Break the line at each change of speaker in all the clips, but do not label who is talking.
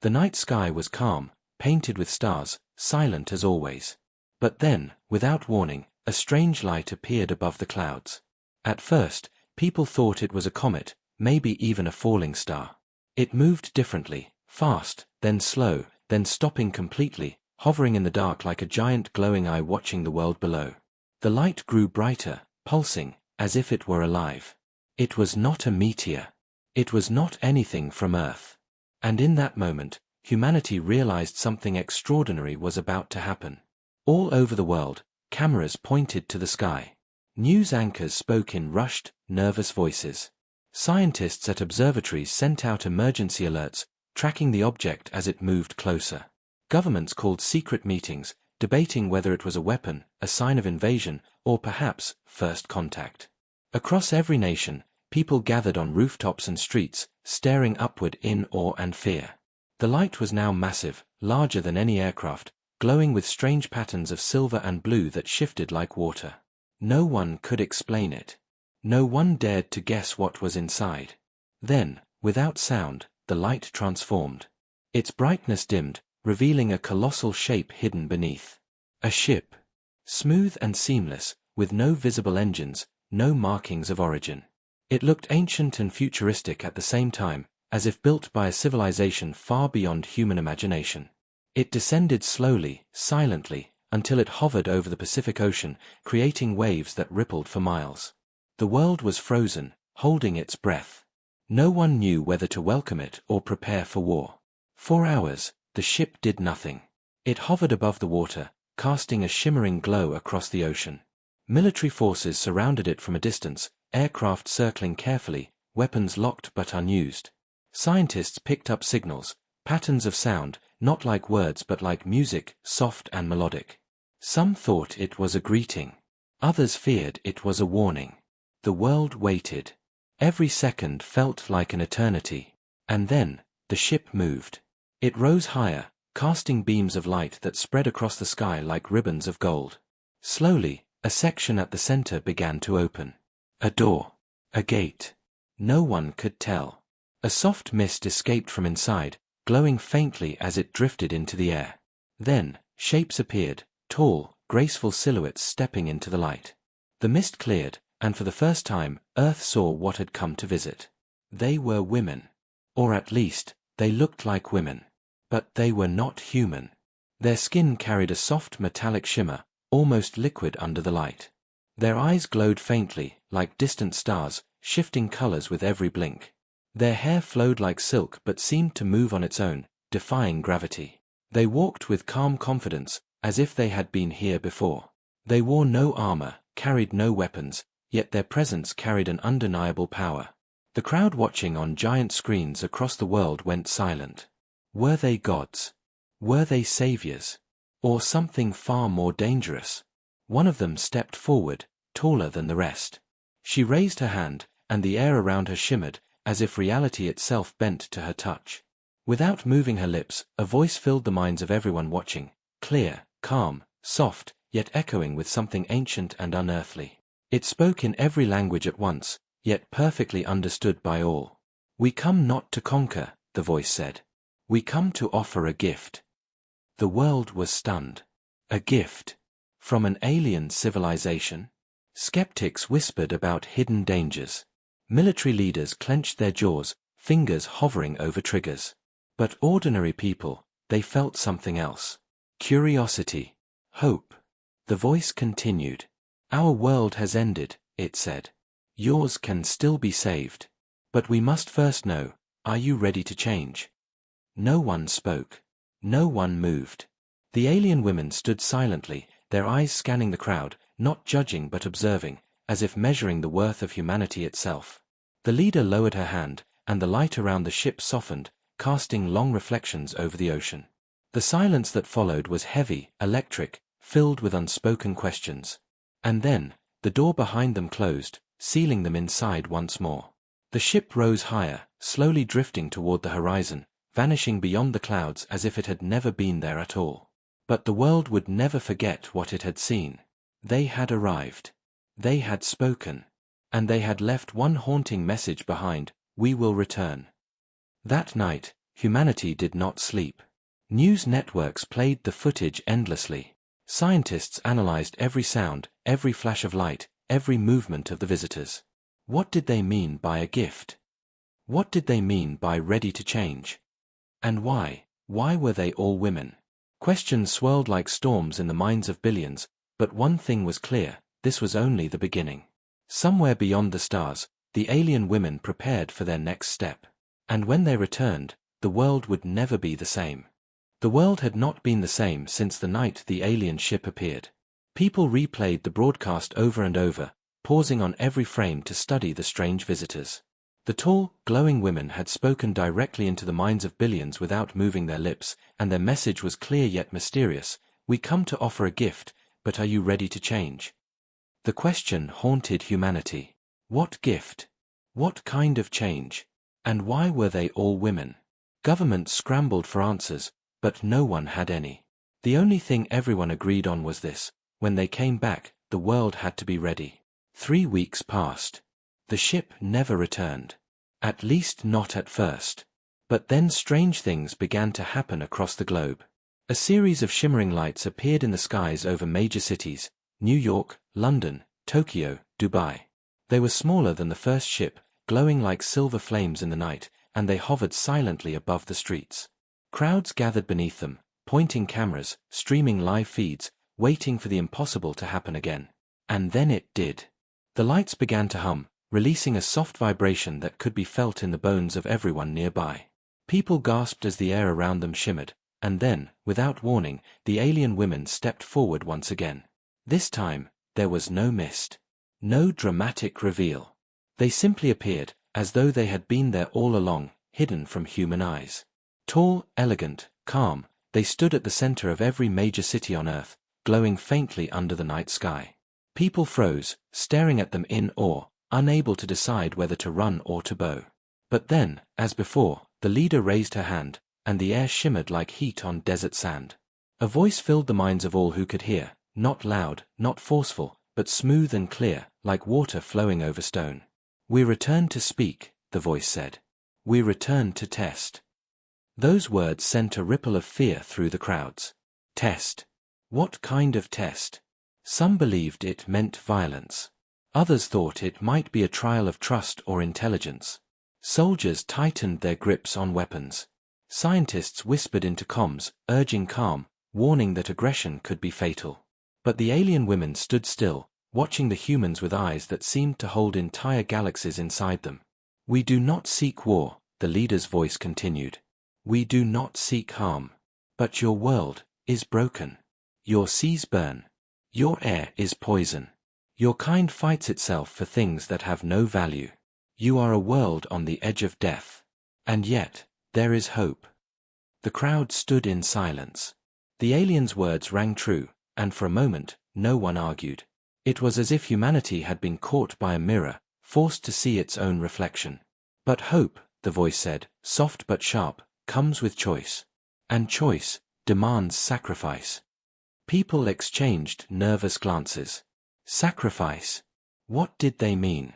The night sky was calm, painted with stars, silent as always. But then, without warning, a strange light appeared above the clouds. At first, people thought it was a comet, maybe even a falling star. It moved differently, fast, then slow, then stopping completely, hovering in the dark like a giant glowing eye watching the world below. The light grew brighter, pulsing, as if it were alive. It was not a meteor. It was not anything from Earth. And in that moment, humanity realized something extraordinary was about to happen. All over the world, cameras pointed to the sky. News anchors spoke in rushed, nervous voices. Scientists at observatories sent out emergency alerts, tracking the object as it moved closer. Governments called secret meetings, debating whether it was a weapon, a sign of invasion, or perhaps first contact. Across every nation, people gathered on rooftops and streets, staring upward in awe and fear. The light was now massive, larger than any aircraft, glowing with strange patterns of silver and blue that shifted like water. No one could explain it. No one dared to guess what was inside. Then, without sound, the light transformed. Its brightness dimmed, revealing a colossal shape hidden beneath. A ship. Smooth and seamless, with no visible engines, no markings of origin. It looked ancient and futuristic at the same time, as if built by a civilization far beyond human imagination. It descended slowly, silently, until it hovered over the Pacific Ocean, creating waves that rippled for miles. The world was frozen, holding its breath. No one knew whether to welcome it or prepare for war. For hours, the ship did nothing. It hovered above the water, casting a shimmering glow across the ocean. Military forces surrounded it from a distance, aircraft circling carefully, weapons locked but unused. Scientists picked up signals, patterns of sound, not like words but like music, soft and melodic. Some thought it was a greeting. Others feared it was a warning. The world waited. Every second felt like an eternity. And then, the ship moved. It rose higher, casting beams of light that spread across the sky like ribbons of gold. Slowly, a section at the center began to open. A door. A gate. No one could tell. A soft mist escaped from inside, glowing faintly as it drifted into the air. Then, shapes appeared, tall, graceful silhouettes stepping into the light. The mist cleared, and for the first time, Earth saw what had come to visit. They were women. Or at least, they looked like women. But they were not human. Their skin carried a soft metallic shimmer, almost liquid under the light. Their eyes glowed faintly, like distant stars, shifting colors with every blink. Their hair flowed like silk but seemed to move on its own, defying gravity. They walked with calm confidence, as if they had been here before. They wore no armor, carried no weapons, yet their presence carried an undeniable power. The crowd watching on giant screens across the world went silent. Were they gods? Were they saviors? Or something far more dangerous? One of them stepped forward, taller than the rest. She raised her hand, and the air around her shimmered, as if reality itself bent to her touch. Without moving her lips, a voice filled the minds of everyone watching, clear, calm, soft, yet echoing with something ancient and unearthly. It spoke in every language at once, yet perfectly understood by all. "We come not to conquer," the voice said. "We come to offer a gift." The world was stunned. A gift? From an alien civilization? Skeptics whispered about hidden dangers. Military leaders clenched their jaws, fingers hovering over triggers. But ordinary people, they felt something else. Curiosity. Hope. The voice continued. "Our world has ended," it said. "Yours can still be saved. But we must first know, are you ready to change?" No one spoke. No one moved. The alien women stood silently, their eyes scanning the crowd, not judging but observing, as if measuring the worth of humanity itself. The leader lowered her hand, and the light around the ship softened, casting long reflections over the ocean. The silence that followed was heavy, electric, filled with unspoken questions. And then, the door behind them closed, sealing them inside once more. The ship rose higher, slowly drifting toward the horizon, vanishing beyond the clouds as if it had never been there at all. But the world would never forget what it had seen. They had arrived. They had spoken. And they had left one haunting message behind: "We will return." That night, humanity did not sleep. News networks played the footage endlessly. Scientists analyzed every sound, every flash of light, every movement of the visitors. What did they mean by a gift? What did they mean by ready to change? And why? Why were they all women? Questions swirled like storms in the minds of billions, but one thing was clear: this was only the beginning. Somewhere beyond the stars, the alien women prepared for their next step. And when they returned, the world would never be the same. The world had not been the same since the night the alien ship appeared. People replayed the broadcast over and over, pausing on every frame to study the strange visitors. The tall, glowing women had spoken directly into the minds of billions without moving their lips, and their message was clear yet mysterious: we come to offer a gift, but are you ready to change? The question haunted humanity. What gift? What kind of change? And why were they all women? Governments scrambled for answers, but no one had any. The only thing everyone agreed on was this: when they came back, the world had to be ready. 3 weeks passed. The ship never returned. At least not at first. But then strange things began to happen across the globe. A series of shimmering lights appeared in the skies over major cities: New York, London, Tokyo, Dubai. They were smaller than the first ship, glowing like silver flames in the night, and they hovered silently above the streets. Crowds gathered beneath them, pointing cameras, streaming live feeds, waiting for the impossible to happen again. And then it did. The lights began to hum, releasing a soft vibration that could be felt in the bones of everyone nearby. People gasped as the air around them shimmered, and then, without warning, the alien women stepped forward once again. This time, there was no mist. No dramatic reveal. They simply appeared, as though they had been there all along, hidden from human eyes. Tall, elegant, calm, they stood at the center of every major city on Earth, glowing faintly under the night sky. People froze, staring at them in awe, unable to decide whether to run or to bow. But then, as before, the leader raised her hand, and the air shimmered like heat on desert sand. A voice filled the minds of all who could hear, not loud, not forceful, but smooth and clear, like water flowing over stone. "We return to speak," the voice said. "We return to test." Those words sent a ripple of fear through the crowds. Test? What kind of test? Some believed it meant violence. Others thought it might be a trial of trust or intelligence. Soldiers tightened their grips on weapons. Scientists whispered into comms, urging calm, warning that aggression could be fatal. But the alien women stood still, watching the humans with eyes that seemed to hold entire galaxies inside them. "We do not seek war," the leader's voice continued. "We do not seek harm. But your world is broken. Your seas burn. Your air is poison. Your kind fights itself for things that have no value. You are a world on the edge of death. And yet, there is hope." The crowd stood in silence. The alien's words rang true, and for a moment, no one argued. It was as if humanity had been caught by a mirror, forced to see its own reflection. "But hope," the voice said, soft but sharp, "comes with choice. And choice demands sacrifice." People exchanged nervous glances. Sacrifice? What did they mean?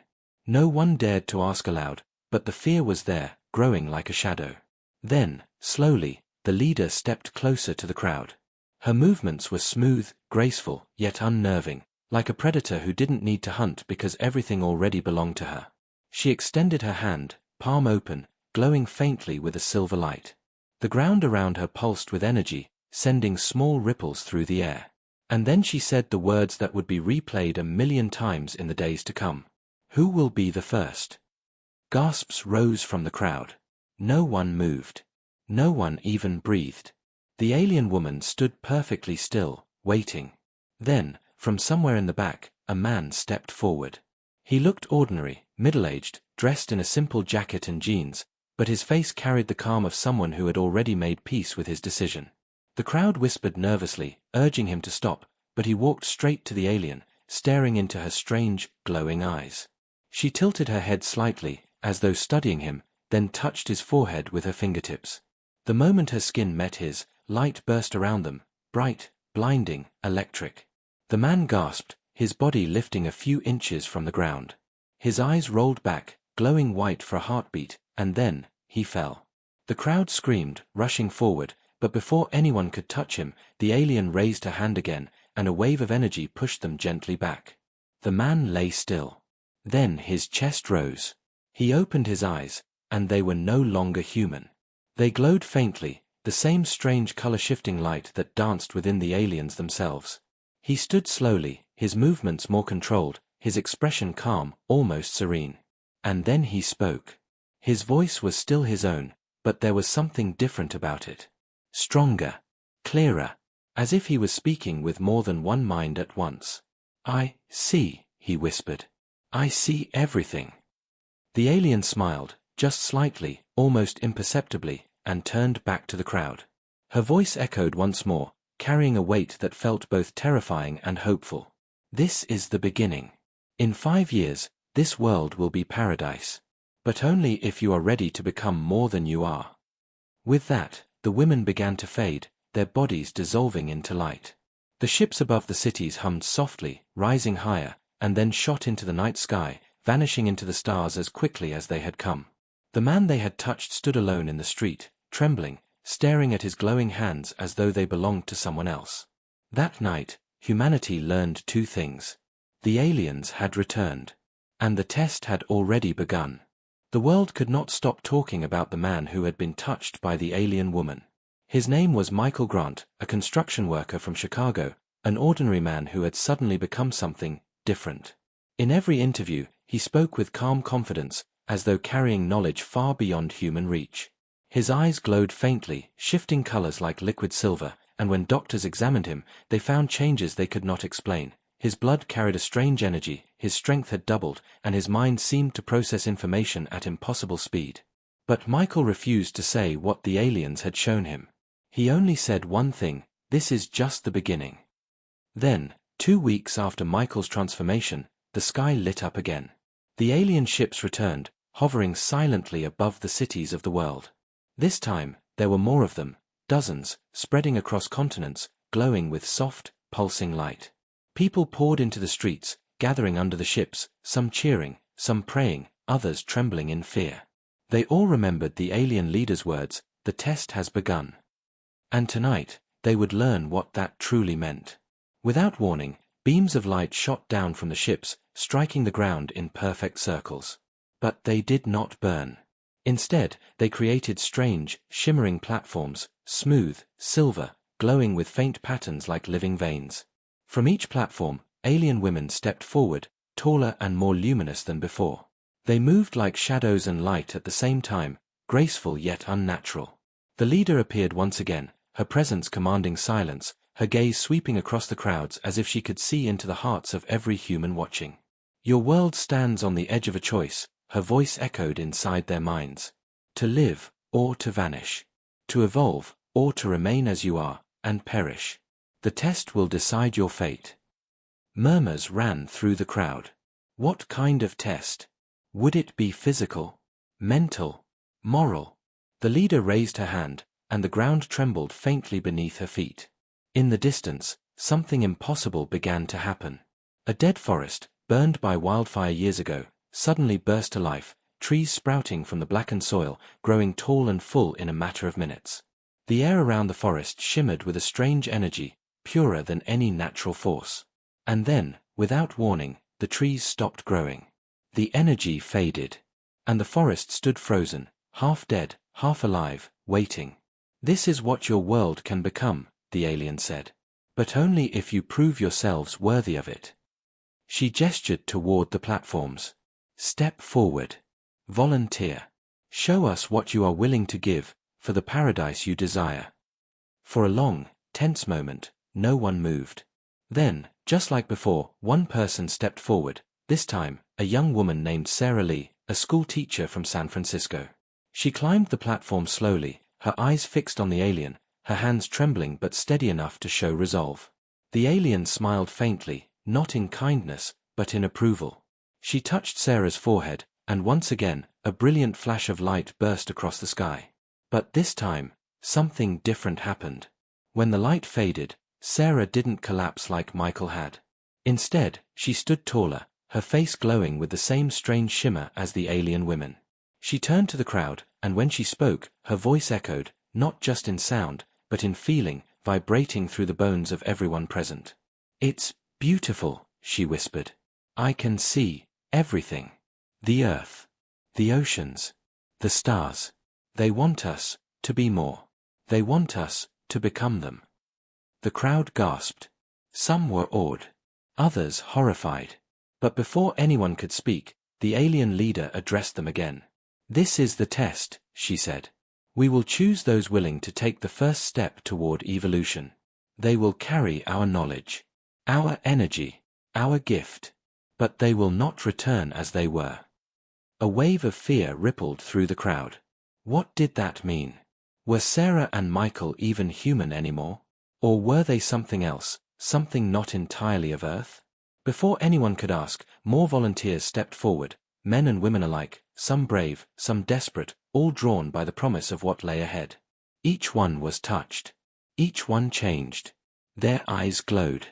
No one dared to ask aloud, but the fear was there, growing like a shadow. Then, slowly, the leader stepped closer to the crowd. Her movements were smooth, graceful, yet unnerving, like a predator who didn't need to hunt because everything already belonged to her. She extended her hand, palm open, glowing faintly with a silver light. The ground around her pulsed with energy, sending small ripples through the air. And then she said the words that would be replayed 1,000,000 times in the days to come. "Who will be the first?" Gasps rose from the crowd. No one moved. No one even breathed. The alien woman stood perfectly still, waiting. Then, from somewhere in the back, a man stepped forward. He looked ordinary, middle-aged, dressed in a simple jacket and jeans, but his face carried the calm of someone who had already made peace with his decision. The crowd whispered nervously, urging him to stop, but he walked straight to the alien, staring into her strange, glowing eyes. She tilted her head slightly, as though studying him, then touched his forehead with her fingertips. The moment her skin met his, light burst around them, bright, blinding, electric. The man gasped, his body lifting a few inches from the ground. His eyes rolled back, glowing white for a heartbeat, and then, he fell. The crowd screamed, rushing forward, but before anyone could touch him, the alien raised her hand again, and a wave of energy pushed them gently back. The man lay still. Then his chest rose. He opened his eyes, and they were no longer human. They glowed faintly, the same strange color-shifting light that danced within the aliens themselves. He stood slowly, his movements more controlled, his expression calm, almost serene. And then he spoke. His voice was still his own, but there was something different about it. Stronger, clearer, as if he was speaking with more than one mind at once. "I see," he whispered. "I see everything." The alien smiled, just slightly, almost imperceptibly, and turned back to the crowd. Her voice echoed once more, carrying a weight that felt both terrifying and hopeful. "This is the beginning. In 5 years, this world will be paradise. But only if you are ready to become more than you are." With that, the women began to fade, their bodies dissolving into light. The ships above the cities hummed softly, rising higher, and then shot into the night sky, vanishing into the stars as quickly as they had come. The man they had touched stood alone in the street, trembling, staring at his glowing hands as though they belonged to someone else. That night, humanity learned 2 things. The aliens had returned. And the test had already begun. The world could not stop talking about the man who had been touched by the alien woman. His name was Michael Grant, a construction worker from Chicago, an ordinary man who had suddenly become something different. In every interview, he spoke with calm confidence, as though carrying knowledge far beyond human reach. His eyes glowed faintly, shifting colors like liquid silver, and when doctors examined him, they found changes they could not explain. His blood carried a strange energy, his strength had doubled, and his mind seemed to process information at impossible speed. But Michael refused to say what the aliens had shown him. He only said one thing: "This is just the beginning." Then, 2 weeks after Michael's transformation, the sky lit up again. The alien ships returned, hovering silently above the cities of the world. This time, there were more of them, dozens, spreading across continents, glowing with soft, pulsing light. People poured into the streets, gathering under the ships, some cheering, some praying, others trembling in fear. They all remembered the alien leader's words, "The test has begun." And tonight, they would learn what that truly meant. Without warning, beams of light shot down from the ships, striking the ground in perfect circles. But they did not burn. Instead, they created strange, shimmering platforms, smooth, silver, glowing with faint patterns like living veins. From each platform, alien women stepped forward, taller and more luminous than before. They moved like shadows and light at the same time, graceful yet unnatural. The leader appeared once again, her presence commanding silence, her gaze sweeping across the crowds as if she could see into the hearts of every human watching. "Your world stands on the edge of a choice," her voice echoed inside their minds. "To live, or to vanish. To evolve, or to remain as you are, and perish. The test will decide your fate." Murmurs ran through the crowd. What kind of test? Would it be physical? Mental? Moral? The leader raised her hand, and the ground trembled faintly beneath her feet. In the distance, something impossible began to happen. A dead forest, burned by wildfire years ago, suddenly burst to life, trees sprouting from the blackened soil, growing tall and full in a matter of minutes. The air around the forest shimmered with a strange energy, purer than any natural force. And then, without warning, the trees stopped growing. The energy faded. And the forest stood frozen, half dead, half alive, waiting. "This is what your world can become," the alien said. "But only if you prove yourselves worthy of it." She gestured toward the platforms. "Step forward. Volunteer. Show us what you are willing to give, for the paradise you desire." For a long, tense moment, no one moved. Then, just like before, one person stepped forward, this time, a young woman named Sarah Lee, a school teacher from San Francisco. She climbed the platform slowly, her eyes fixed on the alien, her hands trembling but steady enough to show resolve. The alien smiled faintly, not in kindness, but in approval. She touched Sarah's forehead, and once again, a brilliant flash of light burst across the sky. But this time, something different happened. When the light faded, Sarah didn't collapse like Michael had. Instead, she stood taller, her face glowing with the same strange shimmer as the alien women. She turned to the crowd, and when she spoke, her voice echoed, not just in sound, but in feeling, vibrating through the bones of everyone present. "It's beautiful," she whispered. "I can see everything. The earth, the oceans, the stars. They want us to be more. They want us to become them." The crowd gasped. Some were awed, others horrified. But before anyone could speak, the alien leader addressed them again. "This is the test," she said. "We will choose those willing to take the first step toward evolution. They will carry our knowledge, our energy, our gift. But they will not return as they were." A wave of fear rippled through the crowd. What did that mean? Were Sarah and Michael even human anymore? Or were they something else, something not entirely of Earth? Before anyone could ask, more volunteers stepped forward, men and women alike, some brave, some desperate, all drawn by the promise of what lay ahead. Each one was touched. Each one changed. Their eyes glowed.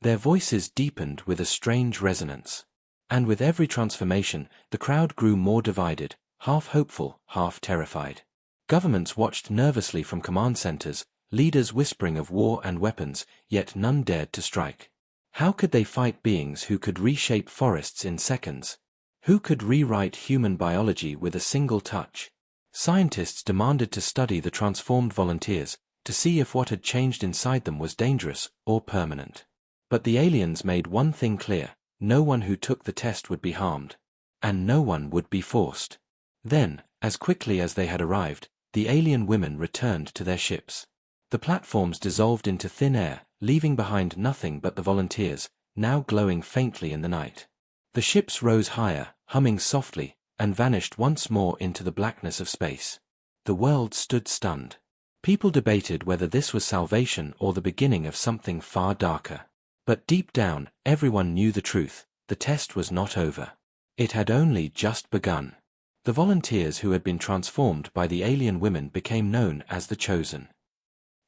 Their voices deepened with a strange resonance. And with every transformation, the crowd grew more divided, half hopeful, half terrified. Governments watched nervously from command centers, leaders whispering of war and weapons, yet none dared to strike. How could they fight beings who could reshape forests in seconds? Who could rewrite human biology with a single touch? Scientists demanded to study the transformed volunteers, to see if what had changed inside them was dangerous or permanent. But the aliens made one thing clear: no one who took the test would be harmed. And no one would be forced. Then, as quickly as they had arrived, the alien women returned to their ships. The platforms dissolved into thin air, leaving behind nothing but the volunteers, now glowing faintly in the night. The ships rose higher, humming softly, and vanished once more into the blackness of space. The world stood stunned. People debated whether this was salvation or the beginning of something far darker. But deep down, everyone knew the truth: the test was not over. It had only just begun. The volunteers who had been transformed by the alien women became known as the Chosen.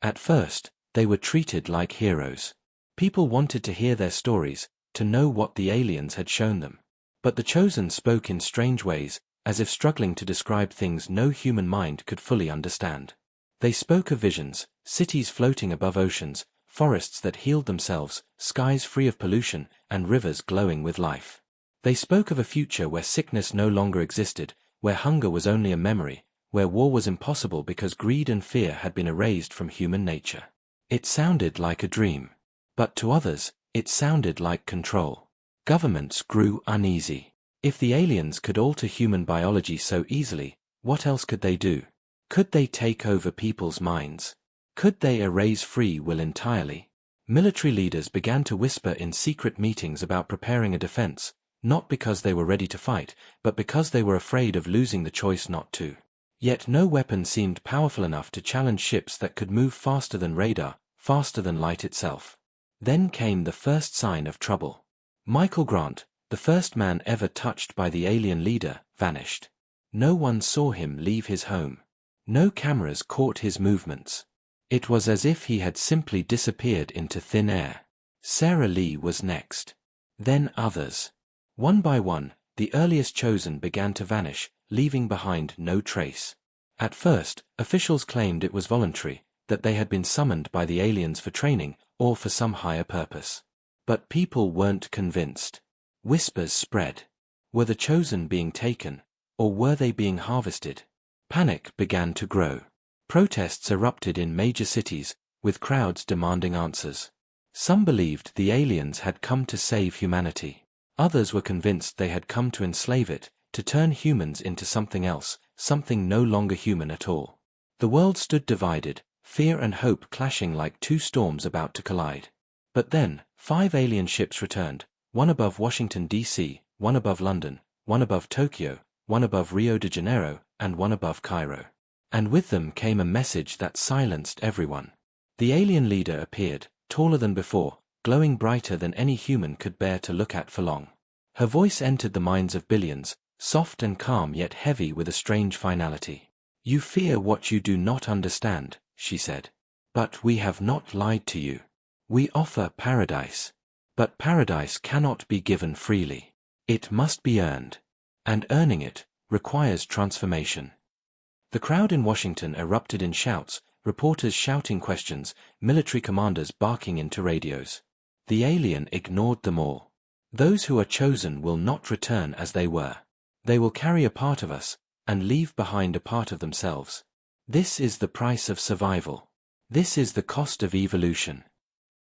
At first, they were treated like heroes. People wanted to hear their stories, to know what the aliens had shown them. But the Chosen spoke in strange ways, as if struggling to describe things no human mind could fully understand. They spoke of visions, cities floating above oceans, forests that healed themselves, skies free of pollution, and rivers glowing with life. They spoke of a future where sickness no longer existed, where hunger was only a memory, where war was impossible because greed and fear had been erased from human nature. It sounded like a dream. But to others, it sounded like control. Governments grew uneasy. If the aliens could alter human biology so easily, what else could they do? Could they take over people's minds? Could they erase free will entirely? Military leaders began to whisper in secret meetings about preparing a defense, not because they were ready to fight, but because they were afraid of losing the choice not to. Yet no weapon seemed powerful enough to challenge ships that could move faster than radar, faster than light itself. Then came the first sign of trouble. Michael Grant, the first man ever touched by the alien leader, vanished. No one saw him leave his home. No cameras caught his movements. It was as if he had simply disappeared into thin air. Sarah Lee was next. Then others. One by one, the earliest Chosen began to vanish, leaving behind no trace. At first, officials claimed it was voluntary, that they had been summoned by the aliens for training, or for some higher purpose. But people weren't convinced. Whispers spread. Were the Chosen being taken, or were they being harvested? Panic began to grow. Protests erupted in major cities, with crowds demanding answers. Some believed the aliens had come to save humanity. Others were convinced they had come to enslave it, to turn humans into something else, something no longer human at all. The world stood divided, fear and hope clashing like two storms about to collide. But then, 5 alien ships returned, one above Washington, D.C., one above London, one above Tokyo, one above Rio de Janeiro, and one above Cairo. And with them came a message that silenced everyone. The alien leader appeared, taller than before, glowing brighter than any human could bear to look at for long. Her voice entered the minds of billions, soft and calm yet heavy with a strange finality. "You fear what you do not understand," she said. "But we have not lied to you. We offer paradise. But paradise cannot be given freely. It must be earned. And earning it requires transformation." The crowd in Washington erupted in shouts, reporters shouting questions, military commanders barking into radios. The alien ignored them all. Those who are chosen will not return as they were. They will carry a part of us, and leave behind a part of themselves. This is the price of survival. This is the cost of evolution.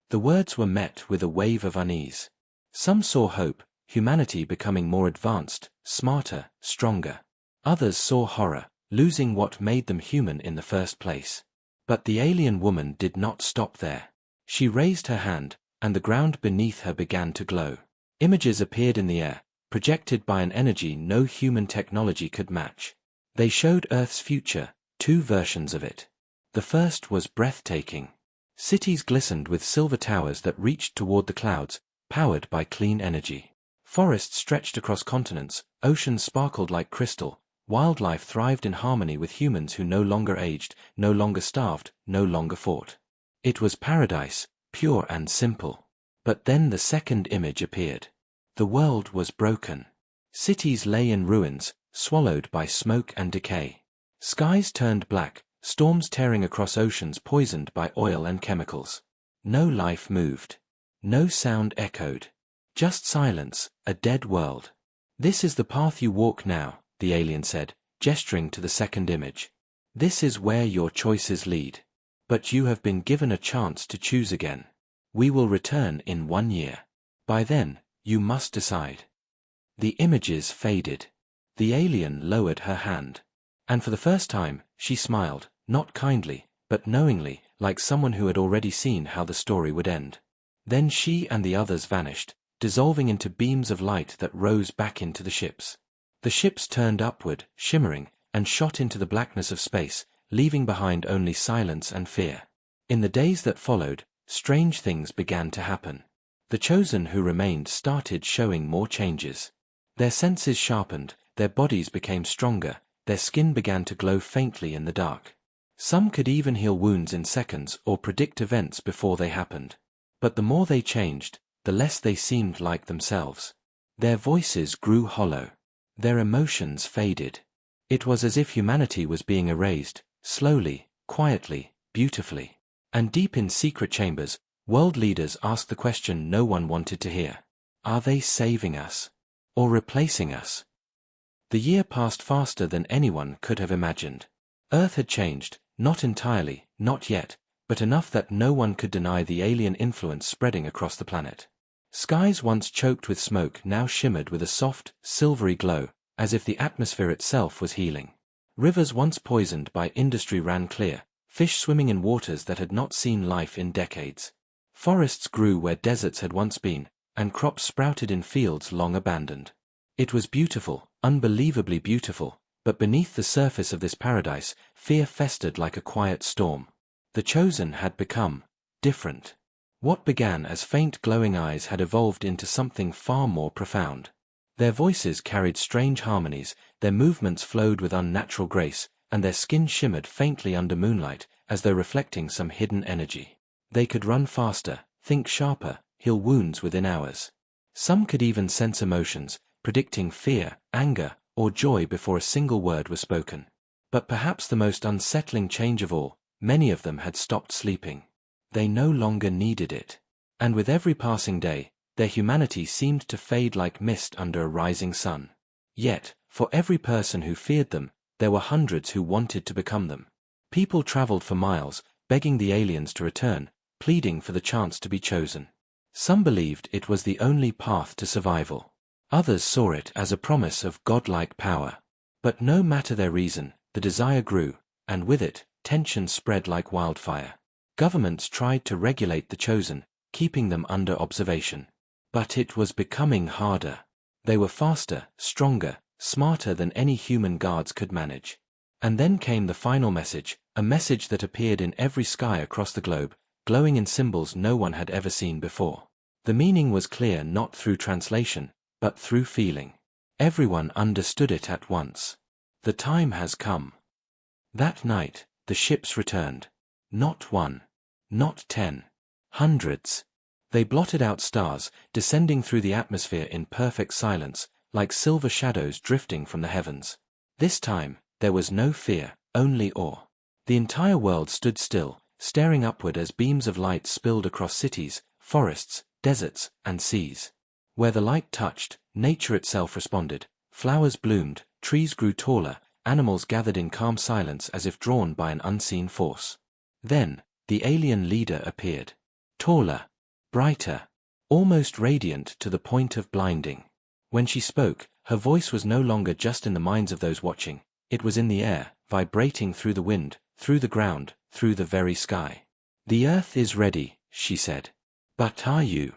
The words were met with a wave of unease. Some saw hope, humanity becoming more advanced, smarter, stronger. Others saw horror, losing what made them human in the first place. But the alien woman did not stop there. She raised her hand, and the ground beneath her began to glow. Images appeared in the air, projected by an energy no human technology could match. They showed Earth's future, two versions of it. The first was breathtaking. Cities glistened with silver towers that reached toward the clouds, powered by clean energy. Forests stretched across continents, oceans sparkled like crystal, wildlife thrived in harmony with humans who no longer aged, no longer starved, no longer fought. It was paradise, pure and simple. But then the second image appeared. The world was broken. Cities lay in ruins, swallowed by smoke and decay. Skies turned black, storms tearing across oceans poisoned by oil and chemicals. No life moved. No sound echoed. Just silence, a dead world. This is the path you walk now, the alien said, gesturing to the second image. This is where your choices lead. But you have been given a chance to choose again. We will return in 1 year. By then, you must decide. The images faded. The alien lowered her hand. And for the first time, she smiled, not kindly, but knowingly, like someone who had already seen how the story would end. Then she and the others vanished, dissolving into beams of light that rose back into the ships. The ships turned upward, shimmering, and shot into the blackness of space, leaving behind only silence and fear. In the days that followed, strange things began to happen. The chosen who remained started showing more changes. Their senses sharpened, their bodies became stronger, their skin began to glow faintly in the dark. Some could even heal wounds in seconds or predict events before they happened. But the more they changed, the less they seemed like themselves. Their voices grew hollow. Their emotions faded. It was as if humanity was being erased, slowly, quietly, beautifully. And deep in secret chambers, world leaders asked the question no one wanted to hear. Are they saving us? Or replacing us? The year passed faster than anyone could have imagined. Earth had changed, not entirely, not yet, but enough that no one could deny the alien influence spreading across the planet. Skies once choked with smoke now shimmered with a soft, silvery glow, as if the atmosphere itself was healing. Rivers once poisoned by industry ran clear, fish swimming in waters that had not seen life in decades. Forests grew where deserts had once been, and crops sprouted in fields long abandoned. It was beautiful, unbelievably beautiful, but beneath the surface of this paradise, fear festered like a quiet storm. The chosen had become different. What began as faint glowing eyes had evolved into something far more profound. Their voices carried strange harmonies, their movements flowed with unnatural grace, and their skin shimmered faintly under moonlight, as though reflecting some hidden energy. They could run faster, think sharper, heal wounds within hours. Some could even sense emotions, predicting fear, anger, or joy before a single word was spoken. But perhaps the most unsettling change of all, many of them had stopped sleeping. They no longer needed it. And with every passing day, their humanity seemed to fade like mist under a rising sun. Yet, for every person who feared them, there were hundreds who wanted to become them. People traveled for miles, begging the aliens to return, pleading for the chance to be chosen. Some believed it was the only path to survival. Others saw it as a promise of godlike power. But no matter their reason, the desire grew, and with it, tension spread like wildfire. Governments tried to regulate the chosen, keeping them under observation. But it was becoming harder. They were faster, stronger, smarter than any human guards could manage. And then came the final message, a message that appeared in every sky across the globe, glowing in symbols no one had ever seen before. The meaning was clear not through translation, but through feeling. Everyone understood it at once. The time has come. That night, the ships returned. Not one. Not 10. Hundreds. They blotted out stars, descending through the atmosphere in perfect silence, like silver shadows drifting from the heavens. This time, there was no fear, only awe. The entire world stood still, staring upward as beams of light spilled across cities, forests, deserts, and seas. Where the light touched, nature itself responded. Flowers bloomed, trees grew taller, animals gathered in calm silence as if drawn by an unseen force. Then, the alien leader appeared. Taller, brighter, almost radiant to the point of blinding. When she spoke, her voice was no longer just in the minds of those watching. It was in the air, vibrating through the wind, through the ground, through the very sky. "The Earth is ready," she said. "But are you?"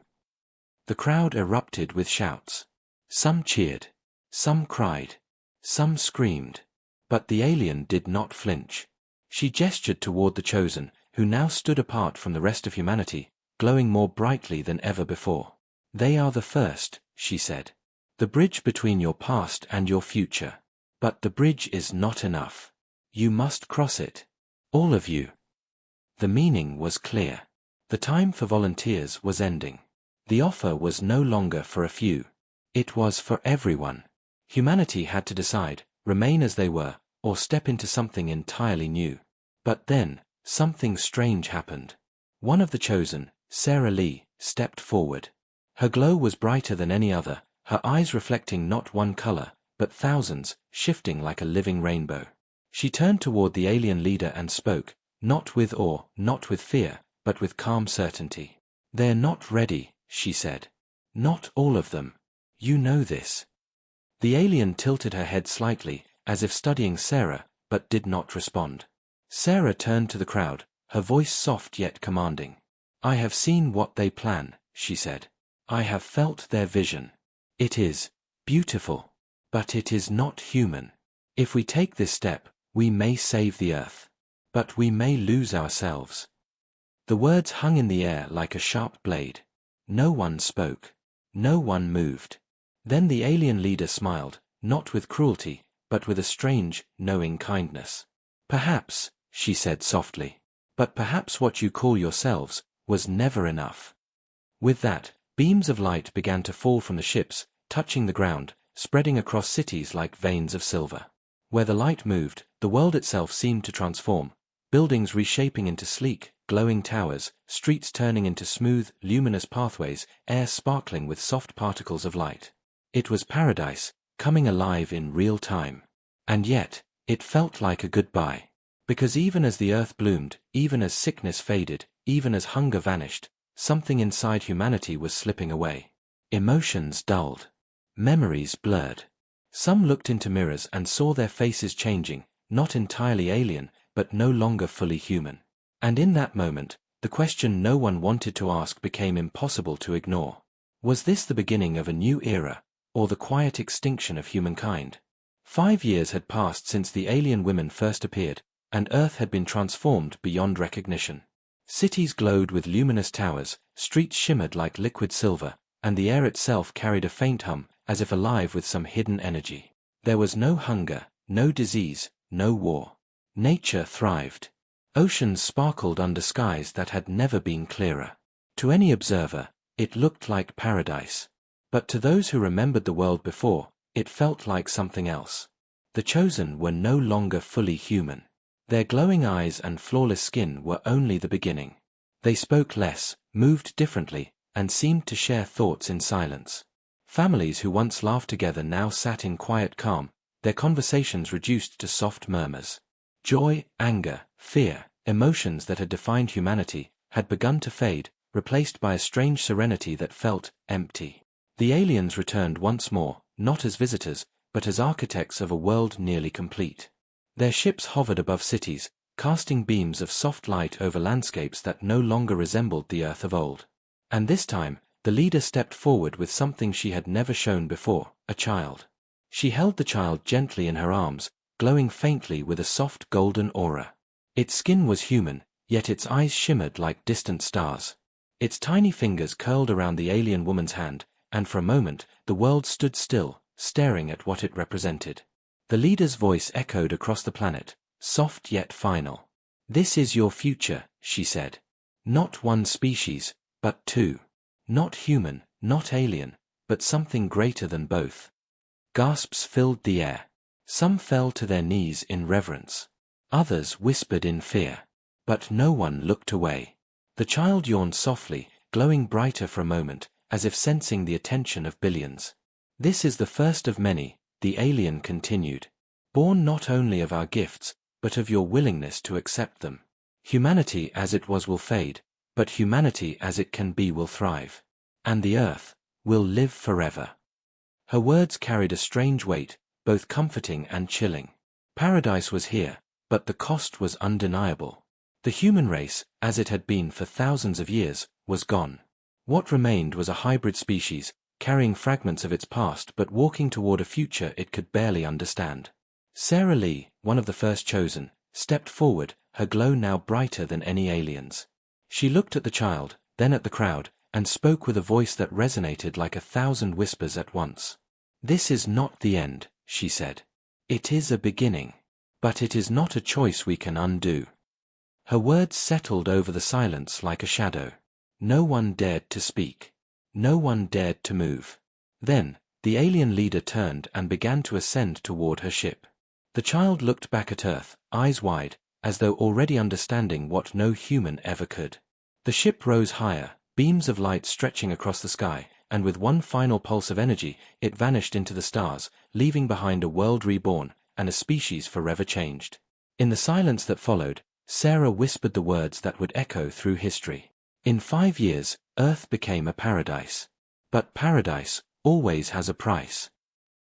The crowd erupted with shouts. Some cheered. Some cried. Some screamed. But the alien did not flinch. She gestured toward the chosen, who now stood apart from the rest of humanity, glowing more brightly than ever before. "They are the first," she said. "The bridge between your past and your future. But the bridge is not enough. You must cross it. All of you." The meaning was clear. The time for volunteers was ending. The offer was no longer for a few. It was for everyone. Humanity had to decide, remain as they were, or step into something entirely new. But then, something strange happened. One of the chosen, Sarah Lee, stepped forward. Her glow was brighter than any other, her eyes reflecting not one color, but thousands, shifting like a living rainbow. She turned toward the alien leader and spoke, not with awe, not with fear, but with calm certainty. "They're not ready," she said. "Not all of them. You know this." The alien tilted her head slightly, as if studying Sarah, but did not respond. Sarah turned to the crowd, her voice soft yet commanding. "I have seen what they plan," she said. "I have felt their vision. It is beautiful. But it is not human. If we take this step, we may save the Earth. But we may lose ourselves." The words hung in the air like a sharp blade. No one spoke. No one moved. Then the alien leader smiled, not with cruelty, but with a strange, knowing kindness. "Perhaps," she said softly, "but perhaps what you call yourselves was never enough." With that, beams of light began to fall from the ships, touching the ground, spreading across cities like veins of silver. Where the light moved, the world itself seemed to transform, buildings reshaping into sleek, glowing towers, streets turning into smooth, luminous pathways, air sparkling with soft particles of light. It was paradise, coming alive in real time. And yet, it felt like a goodbye. Because even as the earth bloomed, even as sickness faded, even as hunger vanished, something inside humanity was slipping away. Emotions dulled. Memories blurred. Some looked into mirrors and saw their faces changing, not entirely alien, but no longer fully human. And in that moment, the question no one wanted to ask became impossible to ignore. Was this the beginning of a new era, or the quiet extinction of humankind? 5 years had passed since the alien women first appeared, and Earth had been transformed beyond recognition. Cities glowed with luminous towers, streets shimmered like liquid silver, and the air itself carried a faint hum, as if alive with some hidden energy. There was no hunger, no disease, no war. Nature thrived. Oceans sparkled under skies that had never been clearer. To any observer, it looked like paradise. But to those who remembered the world before, it felt like something else. The chosen were no longer fully human. Their glowing eyes and flawless skin were only the beginning. They spoke less, moved differently, and seemed to share thoughts in silence. Families who once laughed together now sat in quiet calm, their conversations reduced to soft murmurs. Joy, anger, fear, emotions that had defined humanity, had begun to fade, replaced by a strange serenity that felt empty. The aliens returned once more, not as visitors, but as architects of a world nearly complete. Their ships hovered above cities, casting beams of soft light over landscapes that no longer resembled the Earth of old. And this time, the leader stepped forward with something she had never shown before, a child. She held the child gently in her arms, glowing faintly with a soft golden aura. Its skin was human, yet its eyes shimmered like distant stars. Its tiny fingers curled around the alien woman's hand, and for a moment, the world stood still, staring at what it represented. The leader's voice echoed across the planet, soft yet final. "This is your future," she said. "Not one species, but two. Not human, not alien, but something greater than both." Gasps filled the air. Some fell to their knees in reverence. Others whispered in fear. But no one looked away. The child yawned softly, glowing brighter for a moment, as if sensing the attention of billions. "This is the first of many," the alien continued. "Born not only of our gifts, but of your willingness to accept them. Humanity as it was will fade, but humanity as it can be will thrive. And the earth will live forever." Her words carried a strange weight, both comforting and chilling. Paradise was here, but the cost was undeniable. The human race, as it had been for thousands of years, was gone. What remained was a hybrid species, carrying fragments of its past but walking toward a future it could barely understand. Sarah Lee, one of the first chosen, stepped forward, her glow now brighter than any alien's. She looked at the child, then at the crowd, and spoke with a voice that resonated like 1,000 whispers at once. "This is not the end," she said. "It is a beginning. But it is not a choice we can undo." Her words settled over the silence like a shadow. No one dared to speak. No one dared to move. Then, the alien leader turned and began to ascend toward her ship. The child looked back at Earth, eyes wide, as though already understanding what no human ever could. The ship rose higher, beams of light stretching across the sky, and with one final pulse of energy, it vanished into the stars, leaving behind a world reborn, and a species forever changed. In the silence that followed, Sarah whispered the words that would echo through history. "In 5 years, Earth became a paradise. But paradise always has a price."